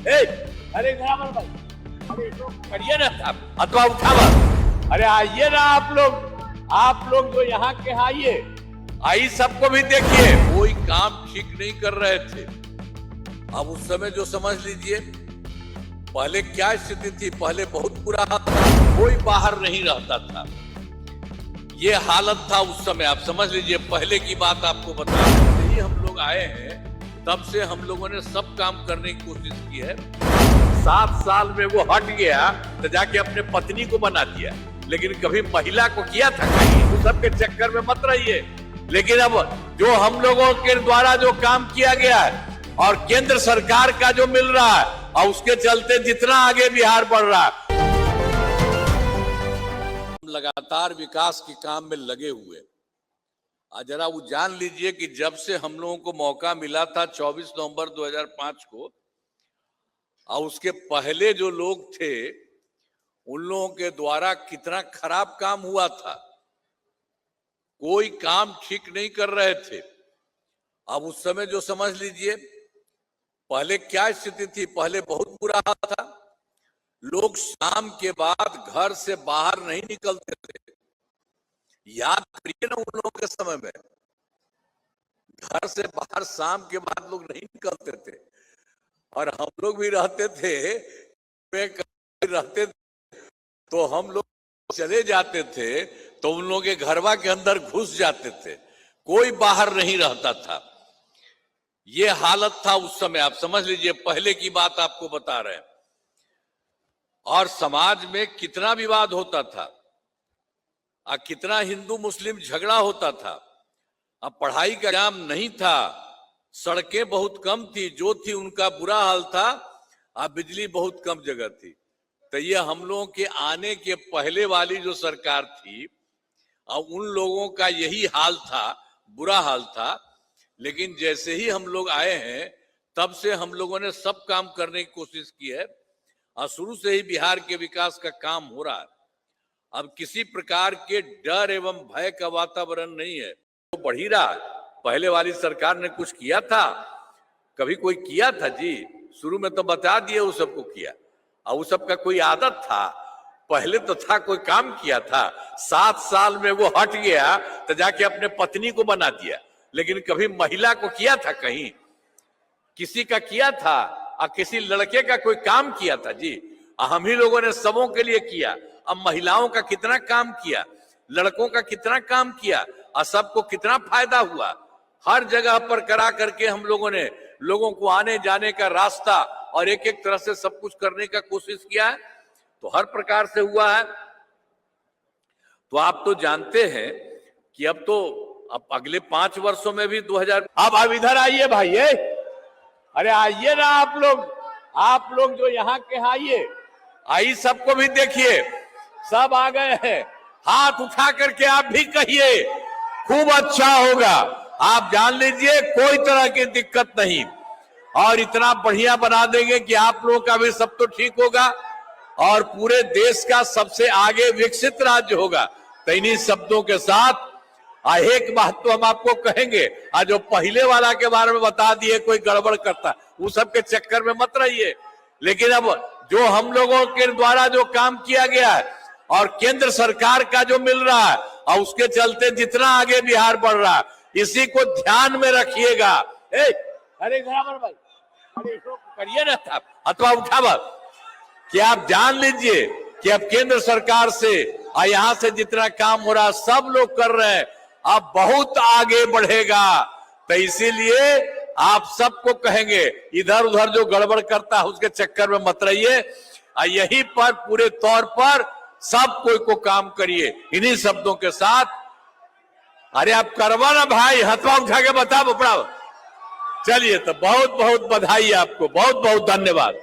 ए, अरे घरावर भाई, अरे करिए ना साहब, अथवा उठावा। अरे आइए ना आप लोग जो यहाँ के आइए, आई सबको भी देखिए। कोई काम ठीक नहीं कर रहे थे। अब उस समय जो समझ लीजिए, पहले क्या स्थिति थी, पहले बहुत बुरा हाल था, कोई बाहर नहीं रहता था। ये हालत था उस समय, आप समझ लीजिए। पहले की बात आपको बता रहे ही हम लोग आए हैं, तब से हम लोगों ने सब काम करने की कोशिश की है। 7 साल में वो हट गया तो जाके अपने पत्नी को बना दिया, लेकिन कभी महिला को किया था कहीं? उस सब के चक्कर में मत रहिए। लेकिन अब जो हम लोगों के द्वारा जो काम किया गया है और केंद्र सरकार का जो मिल रहा है, और उसके चलते जितना आगे बिहार बढ़ रहा है, लगातार विकास के काम में लगे हुए। जरा वो जान लीजिए कि जब से हम लोगों को मौका मिला था 24 नवंबर 2005 को, और उसके पहले जो लोग थे उन लोगों के द्वारा कितना खराब काम हुआ था। कोई काम ठीक नहीं कर रहे थे। अब उस समय जो समझ लीजिए, पहले क्या स्थिति थी, पहले बहुत बुरा हाल था। लोग शाम के बाद घर से बाहर नहीं निकलते थे। याद करिए ना उन लोगों के समय में, घर से बाहर शाम के बाद लोग नहीं निकलते थे। और हम लोग भी रहते थे, तो हम लोग चले जाते थे तो उन लोगों के घरवा के अंदर घुस जाते थे, कोई बाहर नहीं रहता था। ये हालत था उस समय, आप समझ लीजिए। पहले की बात आपको बता रहे हैं। और समाज में कितना विवाद होता था, कितना हिंदू मुस्लिम झगड़ा होता था। अब पढ़ाई का इंतजाम नहीं था, सड़कें बहुत कम थी, जो थी उनका बुरा हाल था। अब बिजली बहुत कम जगह थी। तो ये हम लोगों के आने के पहले वाली जो सरकार थी, अब उन लोगों का यही हाल था, बुरा हाल था। लेकिन जैसे ही हम लोग आए हैं, तब से हम लोगों ने सब काम करने की कोशिश की है, और शुरू से ही बिहार के विकास का काम हो रहा है। अब किसी प्रकार के डर एवं भय का वातावरण नहीं है, तो बढ़ ही रहा है। पहले वाली सरकार ने कुछ किया था? कभी कोई किया था जी? शुरू में तो बता दिए वो सबको किया, और वो सबका कोई आदत था? पहले तो था, कोई काम किया था? 7 साल में वो हट गया तो जाके अपने पत्नी को बना दिया, लेकिन कभी महिला को किया था कहीं? किसी का किया था? किसी लड़के का कोई काम किया था जी? हम ही लोगों ने सबों के लिए किया। अब महिलाओं का कितना काम किया, लड़कों का कितना काम किया, और सबको कितना फायदा हुआ। हर जगह पर करा करके हम लोगों ने लोगों को आने जाने का रास्ता और एक एक तरह से सब कुछ करने का कोशिश किया है, तो हर प्रकार से हुआ है। तो आप तो जानते हैं कि अब अगले 5 वर्षों में भी 2000। अब इधर आइए भाई, अरे आइए ना आप लोग जो यहाँ के आइए, आई सबको भी देखिए। सब आ गए हैं, हाथ उठा करके आप भी कहिए खूब अच्छा होगा। आप जान लीजिए कोई तरह की दिक्कत नहीं, और इतना बढ़िया बना देंगे कि आप लोगों का भी सब तो ठीक होगा, और पूरे देश का सबसे आगे विकसित राज्य होगा। तो इन्हीं शब्दों के साथ एक बात तो हम आपको कहेंगे, जो पहले वाला के बारे में बता दिए कोई गड़बड़ करता, वो सब के चक्कर में मत रहिए। लेकिन अब जो हम लोगों के द्वारा जो काम किया गया है और केंद्र सरकार का जो मिल रहा है, और उसके चलते जितना आगे बिहार बढ़ रहा है, इसी को ध्यान में रखिएगा। अरे घरावर भाई, अरे करिए ना साहब, अथवा उठावा। कि आप जान लीजिए कि अब केंद्र सरकार से यहाँ से जितना काम हो रहा है सब लोग कर रहे हैं, अब बहुत आगे बढ़ेगा। तो इसीलिए आप सबको कहेंगे, इधर उधर जो गड़बड़ करता है उसके चक्कर में मत रहिए, यहीं पर पूरे तौर पर सब कोई को काम करिए। इन्हीं शब्दों के साथ, अरे आप करवा ना भाई, हथवा उठा के बताओ। चलिए, तो बहुत बहुत बधाई आपको, बहुत बहुत धन्यवाद।